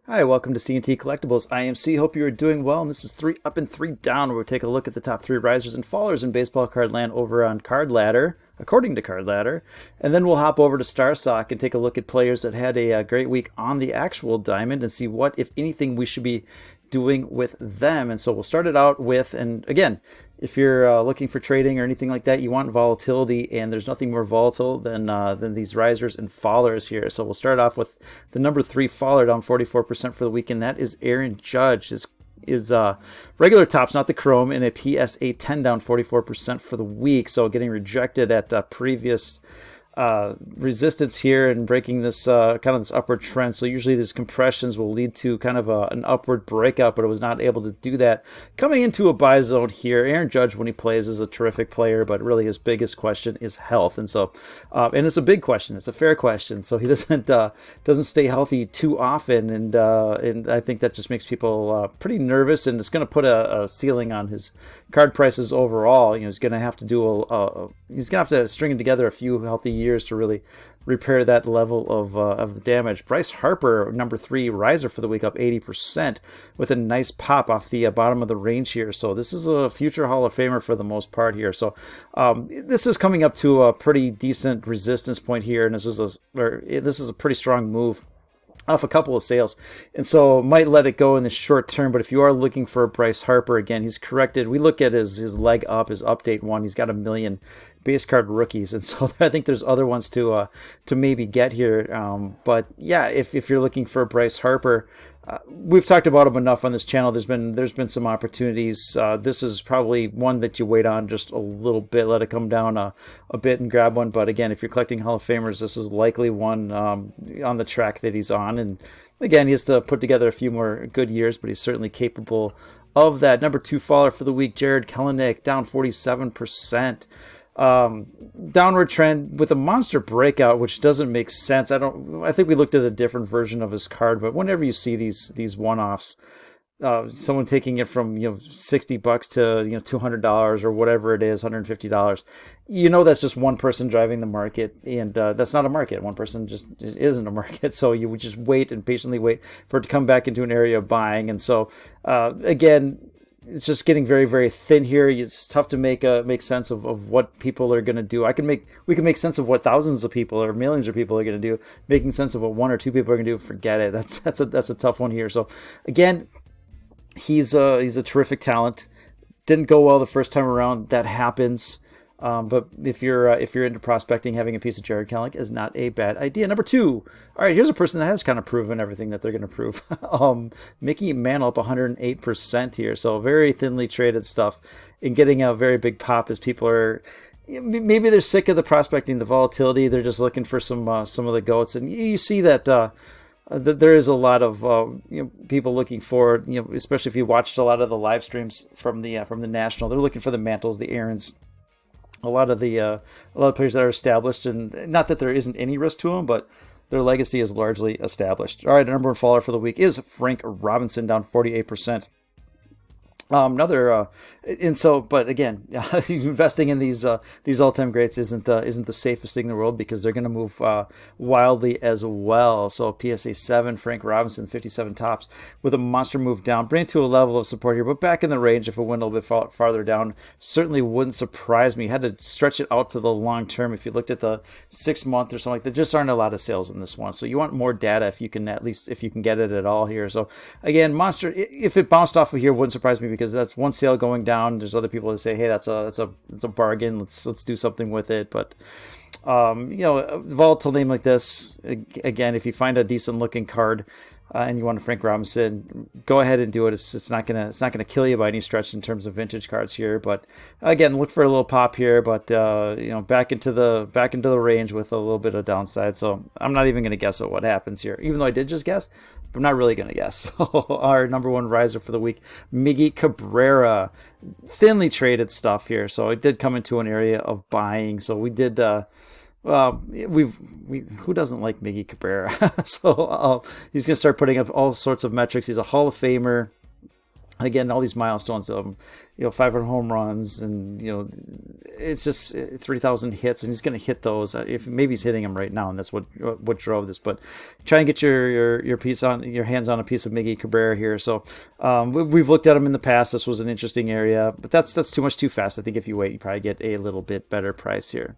Hi, welcome to C&T Collectibles. I am C. Hope you are doing well, and this is 3 Up and 3 Down, where we take a look at the top 3 risers and fallers in baseball card land over on Card Ladder, according to Card Ladder, and then we'll hop over to Starstock and take a look at players that had a great week on the actual diamond and see what, if anything, we should be doing with them. And so we'll start it out with, and again, if you're looking for trading or anything like that, you want volatility, and there's nothing more volatile than these risers and fallers here. So we'll start off with the number 3 faller down 44% for the week, and that is Aaron Judge. His regular tops, not the chrome, in a PSA 10 down 44% for the week. So getting rejected at previous resistance here and breaking this kind of this upward trend. So usually these compressions will lead to kind of an upward breakout, but it was not able to do that. Coming into a buy zone here, Aaron Judge, when he plays, is a terrific player, but really his biggest question is health. And so, and it's a big question. It's a fair question. So he doesn't stay healthy too often, and I think that just makes people pretty nervous, and it's going to put a ceiling on his card prices overall. He's going to have to do he's going to have to string together a few healthy years to really repair that level of the damage. Bryce Harper, number 3 riser for the week, up 80% with a nice pop off the bottom of the range here. So this is a future Hall of Famer for the most part here. So this is coming up to a pretty decent resistance point here, and this is a pretty strong move off a couple of sales, and so might let it go in the short term. But if you are looking for Bryce Harper, again, he's corrected. We look at his leg up, his update one. He's got 1 million base card rookies, and so I think there's other ones to maybe get here. But yeah, if you're looking for Bryce Harper, we've talked about him enough on this channel. There's been some opportunities. This is probably one that you wait on just a little bit, let it come down a bit and grab one. But again, if you're collecting Hall of Famers, this is likely one on the track that he's on. And again, he has to put together a few more good years, but he's certainly capable of that. Number 2 faller for the week, Jared Kelenic, down 47%. Downward trend with a monster breakout, which doesn't make sense. I think we looked at a different version of his card, but whenever you see these one-offs, someone taking it from $60 to $200 or whatever it is, $150, that's just one person driving the market, and that's not a market. One person just isn't a market. So you would just wait and patiently wait for it to come back into an area of buying. And so again, it's just getting very, very thin here. It's tough to make sense of what people are going to do. We can make sense of what thousands of people or millions of people are going to do. Making sense of what 1 or 2 people are going to do, forget it. That's a tough one here. So again, he's a terrific talent. Didn't go well the first time around. That happens. But if you're into prospecting, having a piece of Jared Kelenic is not a bad idea. Number 2, all right, here's a person that has kind of proven everything that they're going to prove. Mickey Mantle up 108% here, so very thinly traded stuff, and getting a very big pop as people are. Maybe they're sick of the prospecting, the volatility. They're just looking for some of the goats, and you see that. There is a lot of people looking forward, especially if you watched a lot of the live streams from the National. They're looking for the Mantles, the Aarons. A lot of players that are established, and not that there isn't any risk to them, but their legacy is largely established. All right, number 1 faller for the week is Frank Robinson, down 48%. But again, investing in these all-time greats isn't the safest thing in the world, because they're going to move wildly as well. So PSA 7, Frank Robinson, 57 tops with a monster move down, bring it to a level of support here, but back in the range. If it went a little bit farther down, certainly wouldn't surprise me. Had to stretch it out to the long term. If you looked at the 6 month or something like that, just aren't a lot of sales in this one. So you want more data if you can get it at all here. So again, monster. If it bounced off of here, wouldn't surprise me, because that's one sale going down. There's other people that say, hey, that's a bargain. Let's do something with it. But a volatile name like this, again, if you find a decent looking card and you want a Frank Robinson, go ahead and do it. It's not gonna kill you by any stretch in terms of vintage cards here. But again, look for a little pop here. But back into the range with a little bit of downside. So I'm not even gonna guess at what happens here, even though I did just guess. But I'm not really gonna guess. Our number 1 riser for the week, Miggy Cabrera, thinly traded stuff here. So it did come into an area of buying. So we did. Who doesn't like Miggy Cabrera? So he's going to start putting up all sorts of metrics. He's a Hall of Famer. Again, all these milestones of 500 home runs, and it's just 3,000 hits, and he's going to hit those. If maybe he's hitting them right now, and that's what drove this. But try and get your hands on a piece of Miggy Cabrera here. So we've looked at him in the past. This was an interesting area, but that's too much too fast. I think if you wait, you probably get a little bit better price here.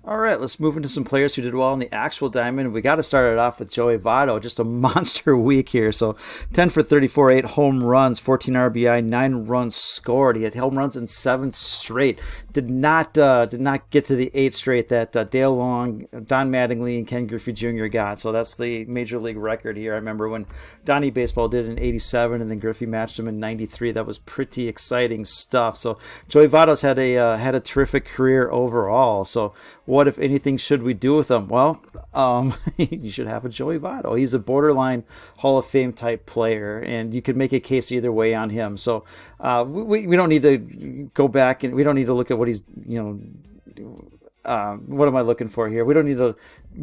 All right, let's move into some players who did well in the actual diamond. We got to start it off with Joey Vado, just a monster week here. So 10 for 34, 8 home runs, 14 RBI, 9 runs scored. He had home runs in 7 straight. Did not get to the 8 straight that Dale Long, Don Mattingly, and Ken Griffey Jr. got. So that's the major league record here. I remember when Donnie Baseball did it in 87, and then Griffey matched him in 93. That was pretty exciting stuff. So Joey Vado's had a terrific career overall. So what, if anything, should we do with him? Well, you should have a Joey Vado. He's a borderline Hall of Fame type player, and you could make a case either way on him. So we don't need to go back, and we don't need to look at what he's, what am I looking for here? We don't need to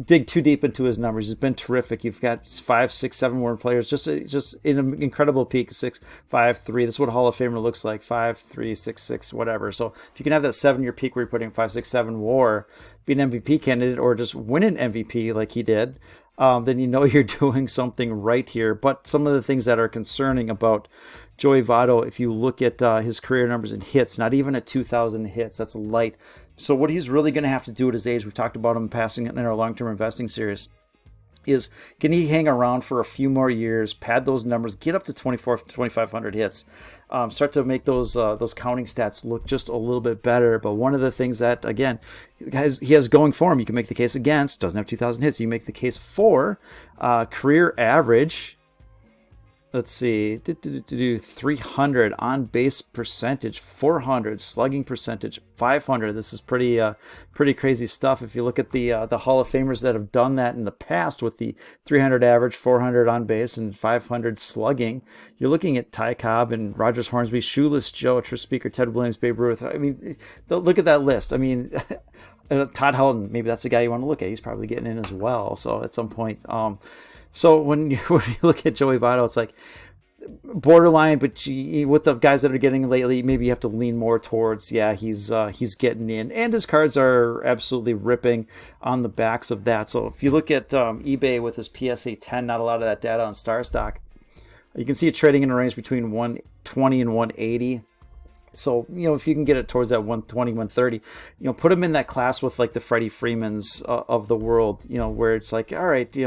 dig too deep into his numbers. He's been terrific. You've got 5, 6, 7 more players. Just in an incredible peak. 6, 5, 3. This is what a Hall of Famer looks like. 5, 3, 6, 6, whatever. So if you can have that 7-year peak where you're putting 5, 6, 7 WAR, be an MVP candidate, or just win an MVP like he did, then you're doing something right here. But some of the things that are concerning about Joey Vado, if you look at his career numbers in hits, not even at 2,000 hits, that's light. So what he's really going to have to do at his age, we've talked about him passing in our long-term investing series, is can he hang around for a few more years, pad those numbers, get up to 2,500 hits, start to make those counting stats look just a little bit better. But one of the things that, again, he has going for him, you can make the case against, doesn't have 2,000 hits, you make the case for career average. Let's see, 300 on base percentage, 400 slugging percentage, 500. This is pretty crazy stuff. If you look at the Hall of Famers that have done that in the past with the 300 average, 400 on base, and 500 slugging, you're looking at Ty Cobb and Rodgers, Hornsby, Shoeless Joe, Tris Speaker, Ted Williams, Babe Ruth. I mean, look at that list. I mean, Todd Helton, maybe that's the guy you want to look at. He's probably getting in as well. So at some point, so when you look at Joey Vado, it's like borderline, but with the guys that are getting lately, maybe you have to lean more towards, he's getting in, and his cards are absolutely ripping on the backs of that. So if you look at eBay with his PSA 10, not a lot of that data on Starstock, you can see it trading in a range between 120 and 180. So, if you can get it towards that 120, 130, put him in that class with like the Freddie Freemans of the world, where it's like, all right,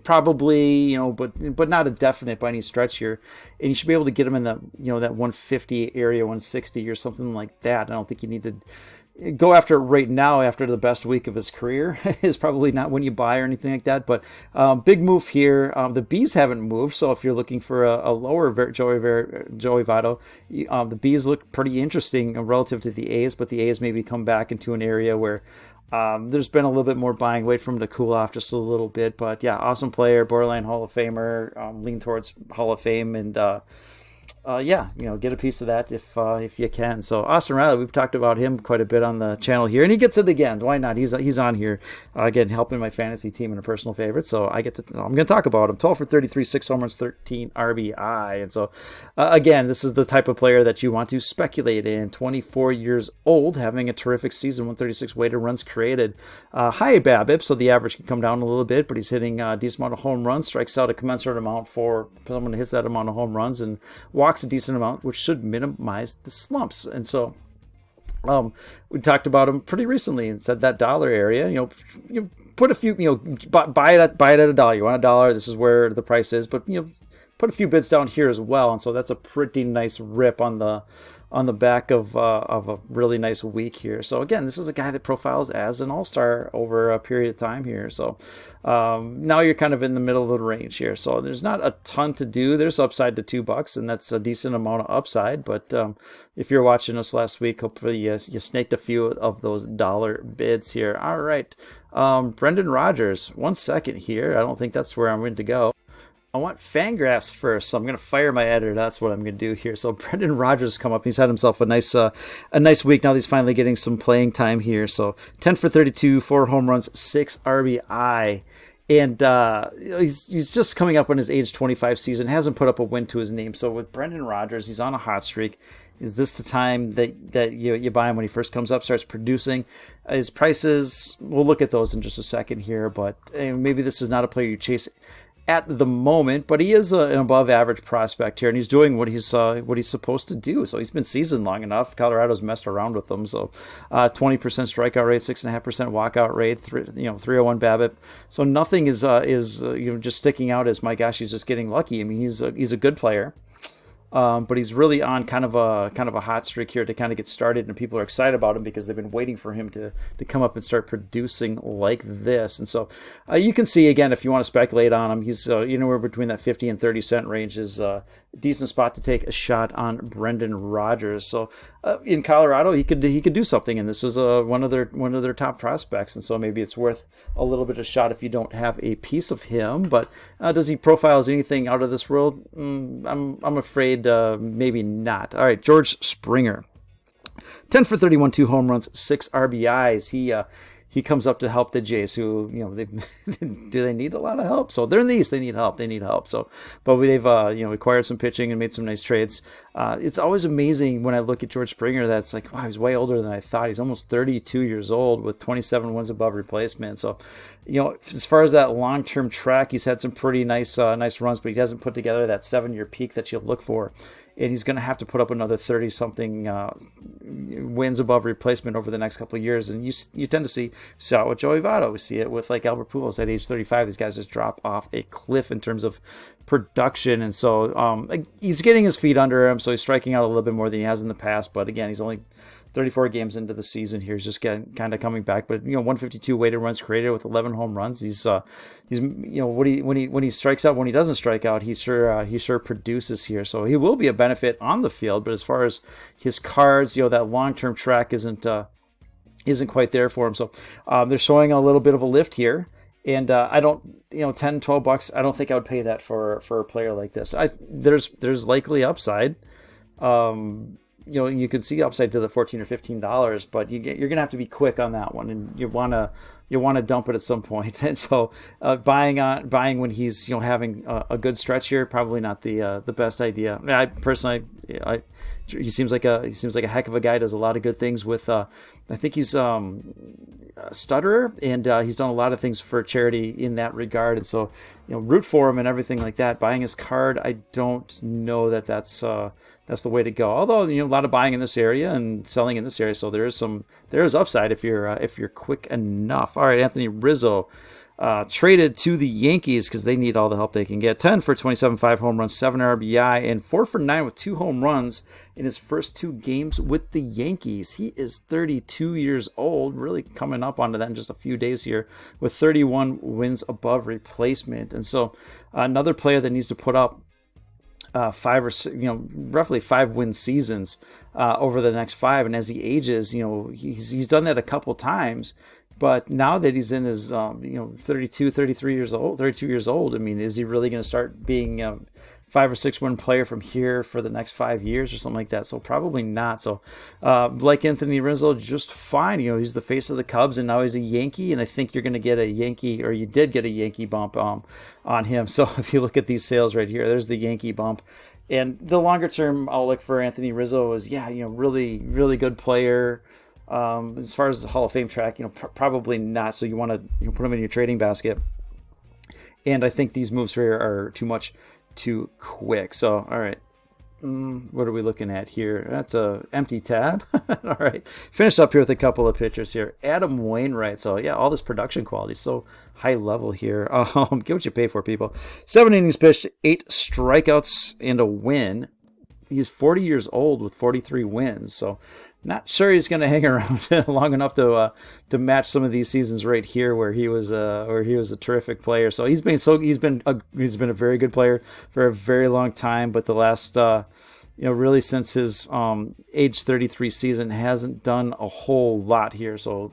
probably, but not a definite by any stretch here. And you should be able to get him in that, that 150 area, 160 or something like that. I don't think you need to go after it right now after the best week of his career is probably not when you buy or anything like that. But big move here. The Bs haven't moved, so if you're looking for a lower Joey Vado, the Bs look pretty interesting relative to the A's, but the A's maybe come back into an area where there's been a little bit more buying. Wait for him to cool off just a little bit. But yeah, awesome player, borderline Hall of Famer, lean towards Hall of Fame, and get a piece of that if you can. So Austin Riley, we've talked about him quite a bit on the channel here, and he gets it again. Why not? He's on here again, helping my fantasy team in a personal favorite. So I'm going to talk about him. 12 for 33, 6 home runs, 13 RBI. And so again, this is the type of player that you want to speculate in. 24 years old, having a terrific season, 136 weighted runs created. High BABIP, so the average can come down a little bit, but he's hitting a decent amount of home runs, strikes out a commensurate amount for someone who hits that amount of home runs, and walks a decent amount, which should minimize the slumps. And so we talked about him pretty recently and said that dollar area, you put a few, buy it at $1. You want $1, this is where the price is, but put a few bids down here as well. And so that's a pretty nice rip on the back of a really nice week here. So again, this is a guy that profiles as an all-star over a period of time here. So now you're kind of in the middle of the range here. So there's not a ton to do. There's upside to $2, and that's a decent amount of upside. But if you're watching us last week, hopefully you snaked a few of those dollar bids here. All right, Brendan Rodgers. 1 second here. I don't think that's where I'm going to go. I want Fangraphs first, so I'm going to fire my editor. That's what I'm going to do here. So Brendan Rodgers come up. He's had himself a nice week. Now he's finally getting some playing time here. So 10 for 32, 4 home runs, 6 RBI. And he's just coming up on his age 25 season, hasn't put up a win to his name. So with Brendan Rodgers, he's on a hot streak. Is this the time that you buy him when he first comes up, starts producing? His prices, we'll look at those in just a second here, but maybe this is not a player you chase at the moment, but he is an above average prospect here, and he's doing what he's supposed to do. So he's been seasoned long enough. Colorado's messed around with him. So 20% strikeout rate, 6.5% walkout rate, 301 BABIP. So nothing is just sticking out as, my gosh, he's just getting lucky. I mean, he's a good player. But he's really on kind of a hot streak here to kind of get started, and people are excited about him because they've been waiting for him to come up and start producing like this. And so you can see, again, if you want to speculate on him, he's anywhere between that 50 and 30 cent range is a decent spot to take a shot on Brendan Rodgers. So in Colorado, he could do something, and this was one of their top prospects, and so maybe it's worth a little bit of shot if you don't have a piece of him. But does he profile as anything out of this world? I'm afraid maybe not. All right, George Springer, 10 for 31, 2 home runs, 6 RBIs. He comes up to help the Jays, who do they need a lot of help? So they're in the East. They need help. So, but they've acquired some pitching and made some nice trades. It's always amazing when I look at George Springer. That's like, wow, he's way older than I thought. He's almost 32 years old with 27 wins above replacement. So, as far as that long-term track, he's had some pretty nice runs, but he hasn't put together that 7-year peak that you'll look for. And he's going to have to put up another 30-something wins above replacement over the next couple of years. And you tend to see it with Joey Vado. We see it with like Albert Pujols at age 35. These guys just drop off a cliff in terms of production. And so he's getting his feet under him, so he's striking out a little bit more than he has in the past. But again, he's only 34 games into the season here. He's just kind of coming back. But 152 weighted runs created with 11 home runs. He's when he strikes out, when he doesn't strike out, he sure produces here. So he will be a benefit on the field. But as far as his cards, that long-term track isn't quite there for him. So they're showing a little bit of a lift here. And I don't, $10-12, I don't think I would pay that for a player like this. There's likely upside. You can see upside to the $14 or $15, but you're gonna have to be quick on that one, and you wanna dump it at some point. And so buying when he's having a good stretch here, probably not the best idea. I personally, he seems like a heck of a guy. Does a lot of good things with. I think he's a stutterer, and he's done a lot of things for charity in that regard. And so root for him and everything like that. Buying his card, I don't know that's the way to go. Although a lot of buying in this area and selling in this area, so there is upside if you're quick enough. All right, Anthony Rizzo traded to the Yankees because they need all the help they can get. 10 for 27, 5 home runs, 7 RBI, and 4 for 9 with 2 home runs in his first 2 games with the Yankees. He is 32 years old, really coming up onto that in just a few days here, with 31 wins above replacement. And so another player that needs to put up 5 or 6, roughly 5 win seasons over the next 5. And as he ages, he's done that a couple times. But now that he's in his 32 years old, I mean, is he really going to start being 5 or 6 win player from here for the next 5 years or something like that? So probably not. So like Anthony Rizzo, just fine. He's the face of the Cubs, and now he's a Yankee, and I think you're going to get a Yankee, or you did get a Yankee bump on him. So if you look at these sales right here, there's the Yankee bump. And the longer term outlook for Anthony Rizzo is, really, really good player. As far as the Hall of Fame track, probably not. So you want to put him in your trading basket. And I think these moves here are too quick. So, all right. What are we looking at here? That's a empty tab. All right. Finish up here with a couple of pitchers here. Adam Wainwright. So, yeah, all this production quality is so high level here. Get what you pay for, people. 7 innings pitched, 8 strikeouts, and a win. He's 40 years old with 43 wins. So, not sure he's going to hang around long enough to match some of these seasons right here where he was a terrific player. So he's been a very good player for a very long time, but the last really since his age 33 season hasn't done a whole lot here. So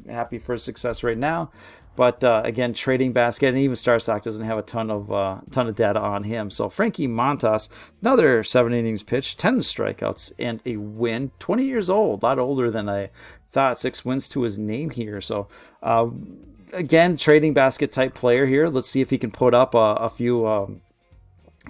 happy for his success right now. But again, trading basket, and even Starstock doesn't have a ton of data on him. So Frankie Montas, another 7 innings pitched, 10 strikeouts, and a win. 20 years old, a lot older than I thought. 6 wins to his name here. So again, trading basket type player here. Let's see if he can put up a few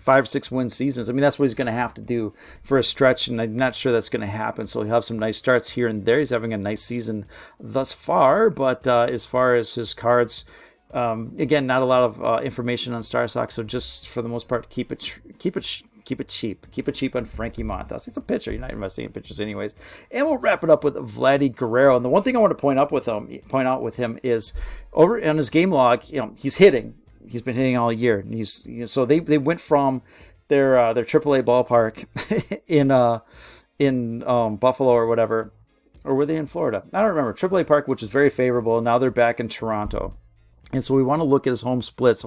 5 or 6 win seasons. I mean, that's what he's going to have to do for a stretch, and I'm not sure that's going to happen. So he'll have some nice starts here and there. He's having a nice season thus far, but as far as his cards, again, not a lot of information on Starstock. So just for the most part, keep it cheap. Keep it cheap on Frankie Montas. It's a pitcher. You're not investing in pitchers anyways. And we'll wrap it up with Vladie Guerrero. And the one thing I want to point out with him is over on his game log, he's hitting. He's been hitting all year. So they went from their AAA ballpark in Buffalo or whatever, or were they in Florida? I don't remember. AAA park, which is very favorable. Now they're back in Toronto, and so we want to look at his home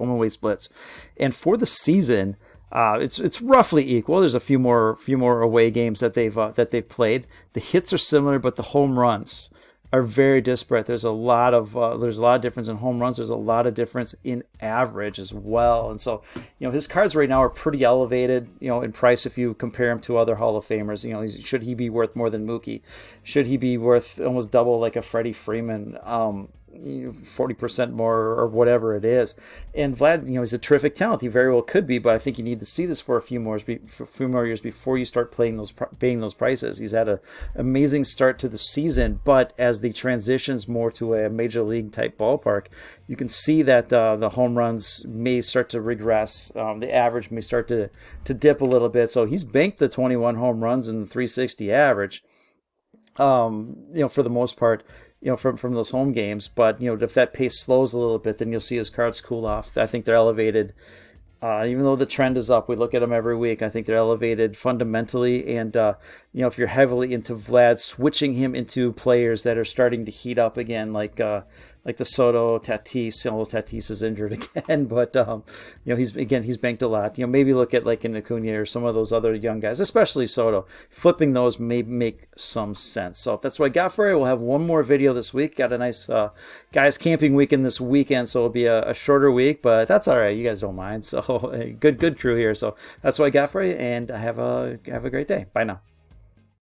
away splits, and for the season, it's roughly equal. There's a few more away games that they've played. The hits are similar, but the home runs are very disparate. There's a lot of difference in home runs. There's a lot of difference in average as well. And so, his cards right now are pretty elevated, in price if you compare him to other Hall of Famers. Should he be worth more than Mookie? Should he be worth almost double like a Freddie Freeman? 40% more or whatever it is. And Vlad, he's a terrific talent. He very well could be, but I think you need to see this for a few more years before you start paying those prices. He's had an amazing start to the season, but as the transitions more to a major league type ballpark, you can see that the home runs may start to regress. The average may start to dip a little bit. So he's banked the 21 home runs and the 360 average, for the most part, from those home games. But, if that pace slows a little bit, then you'll see his cards cool off. I think they're elevated. Even though the trend is up, we look at them every week. I think they're elevated fundamentally. And, if you're heavily into Vlad, switching him into players that are starting to heat up again, like the Soto, Tatis. Tatis is injured again, but he's banked a lot. Maybe look at like an Acuna or some of those other young guys, especially Soto. Flipping those may make some sense. So if that's what I got for you, we'll have one more video this week. Got a nice guys camping weekend this weekend, so it'll be a shorter week, but that's all right. You guys don't mind. So good crew here. So that's what I got for you, and have a great day. Bye now.